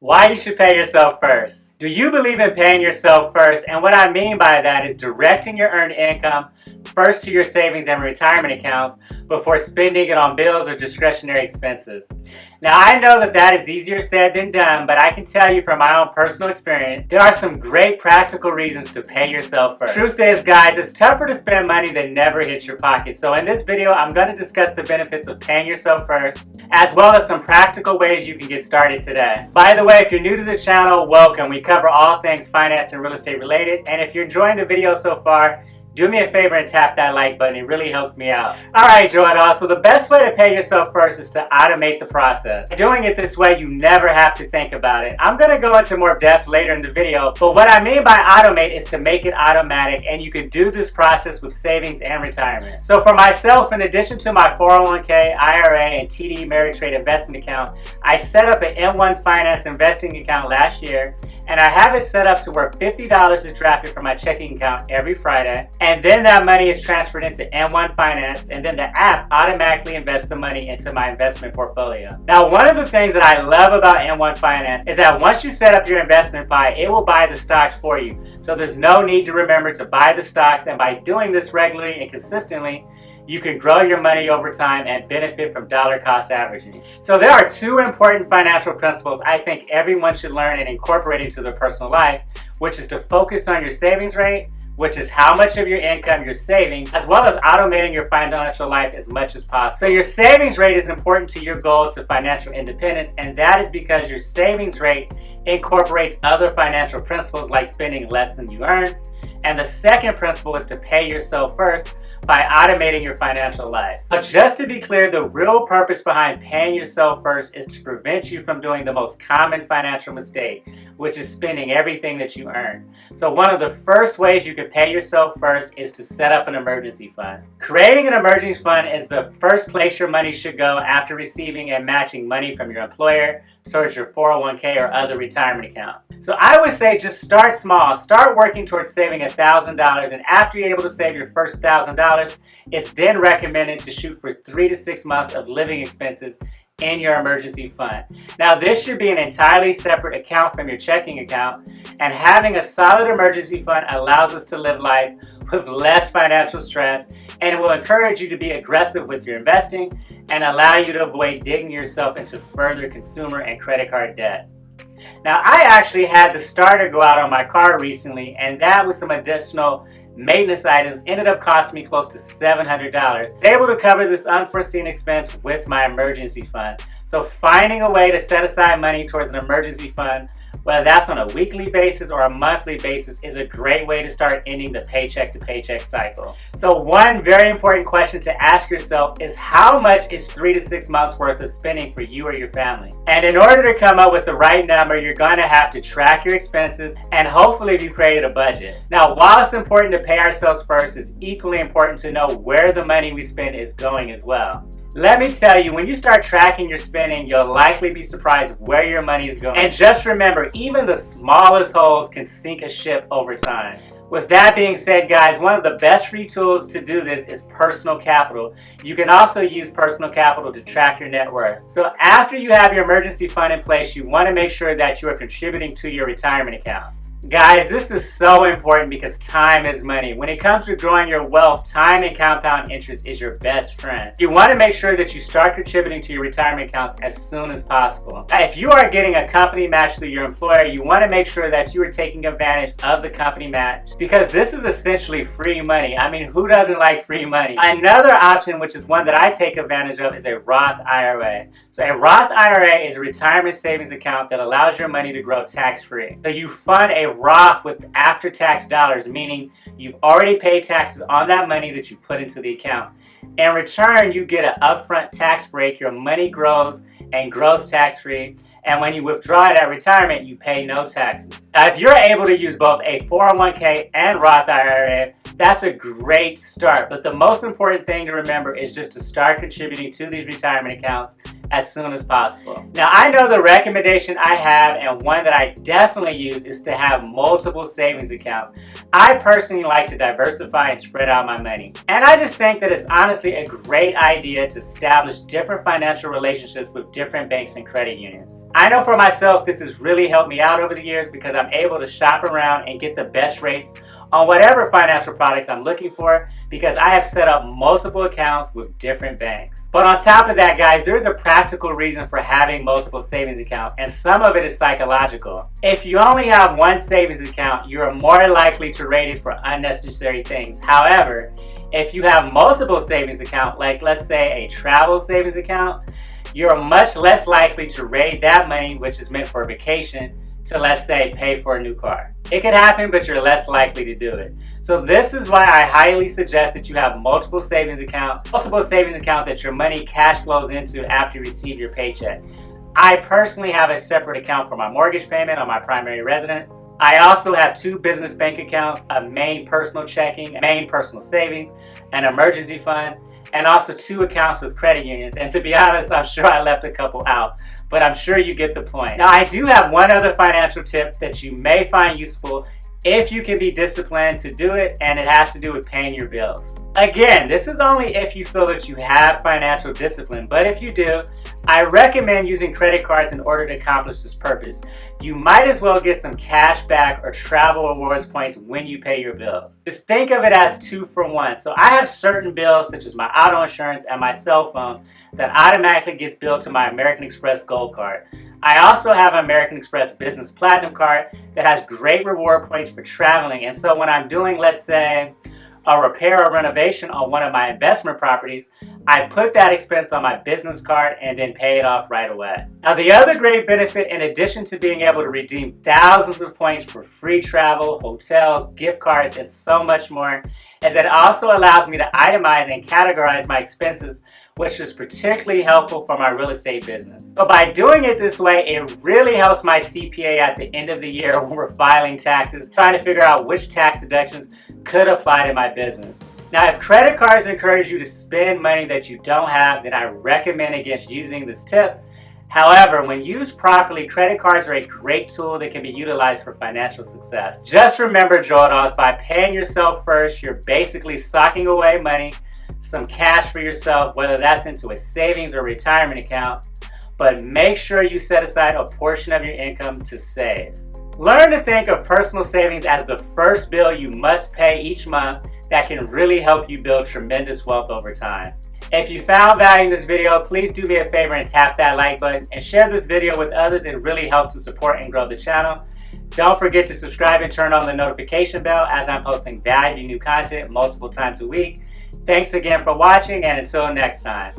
Why you should pay yourself first. Do you believe in paying yourself first? And what I mean by that is directing your earned income first to your savings and retirement accounts before spending it on bills or discretionary expenses. Now, I know that is easier said than done, but I can tell you from my own personal experience, there are some great practical reasons to pay yourself first. Truth is, guys, it's tougher to spend money that never hits your pocket. So in this video, I'm going to discuss the benefits of paying yourself first, as well as some practical ways you can get started today. By the way, if you're new to the channel, welcome. We cover all things finance and real estate related. And if you're enjoying the video so far, do me a favor and tap that like button. It really helps me out. Alright, Joe, so the best way to pay yourself first is to automate the process. Doing it this way, you never have to think about it. I'm going to go into more depth later in the video, but what I mean by automate is to make it automatic, and you can do this process with savings and retirement. So for myself, in addition to my 401k, IRA, and TD Ameritrade investment account, I set up an M1 Finance investing account last year, and I have it set up to where $50 is drafted from my checking account every Friday, and then that money is transferred into M1 Finance, and then the app automatically invests the money into my investment portfolio. Now, one of the things that I love about M1 Finance is that once you set up your investment pie, it will buy the stocks for you. So there's no need to remember to buy the stocks, and by doing this regularly and consistently, you can grow your money over time and benefit from dollar cost averaging. So there are two important financial principles I think everyone should learn and incorporate into their personal life, which is to focus on your savings rate, which is how much of your income you're saving, as well as automating your financial life as much as possible. So your savings rate is important to your goal to financial independence, and that is because your savings rate incorporates other financial principles like spending less than you earn. And the second principle is to pay yourself first by automating your financial life. But just to be clear, the real purpose behind paying yourself first is to prevent you from doing the most common financial mistake, which is spending everything that you earn. So one of the first ways you can pay yourself first is to set up an emergency fund. Creating an emergency fund is the first place your money should go after receiving and matching money from your employer towards your 401k or other retirement account. So I would say just start small. Start working towards saving $1,000, and after you're able to save your first $1,000, it's then recommended to shoot for 3 to 6 months of living expenses in your emergency fund. Now, this should be an entirely separate account from your checking account, and having a solid emergency fund allows us to live life with less financial stress, and it will encourage you to be aggressive with your investing and allow you to avoid digging yourself into further consumer and credit card debt. Now, I actually had the starter go out on my car recently, and that with some additional maintenance items ended up costing me close to $700. Able to cover this unforeseen expense with my emergency fund. So finding a way to set aside money towards an emergency fund, whether that's on a weekly basis or a monthly basis, is a great way to start ending the paycheck to paycheck cycle. So one very important question to ask yourself is, how much is 3 to 6 months worth of spending for you or your family? And in order to come up with the right number, you're going to have to track your expenses, and hopefully you've created a budget. Now, while it's important to pay ourselves first, it's equally important to know where the money we spend is going as well. Let me tell you, when you start tracking your spending, you'll likely be surprised where your money is going. And just remember, even the smallest holes can sink a ship over time. With that being said, guys, one of the best free tools to do this is Personal Capital. You can also use Personal Capital to track your net worth. So after you have your emergency fund in place, you want to make sure that you are contributing to your retirement accounts. Guys, this is so important because time is money. When it comes to growing your wealth, time and compound interest is your best friend. You want to make sure that you start contributing to your retirement accounts as soon as possible. If you are getting a company match through your employer, you want to make sure that you are taking advantage of the company match, because this is essentially free money. I mean, who doesn't like free money? Another option, which is one that I take advantage of, is a Roth IRA. So a Roth IRA is a retirement savings account that allows your money to grow tax-free. So you fund a Roth with after-tax dollars, meaning you've already paid taxes on that money that you put into the account. In return, you get an upfront tax break. Your money grows and grows tax-free. And when you withdraw it at retirement, you pay no taxes. Now, if you're able to use both a 401k and Roth IRA, that's a great start. But the most important thing to remember is just to start contributing to these retirement accounts as soon as possible. Now, I know the recommendation I have, and one that I definitely use, is to have multiple savings accounts. I personally like to diversify and spread out my money. And I just think that it's honestly a great idea to establish different financial relationships with different banks and credit unions. I know for myself, this has really helped me out over the years because I'm able to shop around and get the best rates on whatever financial products I'm looking for because I have set up multiple accounts with different banks. But on top of that, guys, there's a practical reason for having multiple savings accounts, and some of it is psychological. If you only have one savings account, you're more likely to raid it for unnecessary things. However, if you have multiple savings accounts, like let's say a travel savings account, you're much less likely to raid that money, which is meant for a vacation, to, let's say, pay for a new car. It could happen, but you're less likely to do it. So this is why I highly suggest that you have multiple savings accounts that your money cash flows into after you receive your paycheck. I personally have a separate account for my mortgage payment on my primary residence. I also have 2 business bank accounts, a main personal checking, a main personal savings, an emergency fund, and also 2 accounts with credit unions. And to be honest, I'm sure I left a couple out, but I'm sure you get the point. Now, I do have one other financial tip that you may find useful if you can be disciplined to do it, and it has to do with paying your bills. Again, this is only if you feel that you have financial discipline, but if you do, I recommend using credit cards in order to accomplish this purpose. You might as well get some cash back or travel rewards points when you pay your bills. Just think of it as 2 for 1. So I have certain bills such as my auto insurance and my cell phone that automatically gets billed to my American Express Gold card. I also have an American Express Business Platinum card that has great reward points for traveling, and so when I'm doing, let's say, a repair or renovation on one of my investment properties, I put that expense on my business card and then pay it off right away. Now, the other great benefit, in addition to being able to redeem thousands of points for free travel, hotels, gift cards, and so much more, is that it also allows me to itemize and categorize my expenses, which is particularly helpful for my real estate business. But by doing it this way, it really helps my CPA at the end of the year when we're filing taxes, trying to figure out which tax deductions could apply to my business. Now, if credit cards encourage you to spend money that you don't have, then I recommend against using this tip. However, when used properly, credit cards are a great tool that can be utilized for financial success. Just remember, Joe, by paying yourself first, you're basically socking away money, some cash for yourself, whether that's into a savings or retirement account, but make sure you set aside a portion of your income to save. Learn to think of personal savings as the first bill you must pay each month that can really help you build tremendous wealth over time. If you found value in this video, please do me a favor and tap that like button and share this video with others. It really helps to support and grow the channel. Don't forget to subscribe and turn on the notification bell as I'm posting valuable new content multiple times a week. Thanks again for watching, and until next time.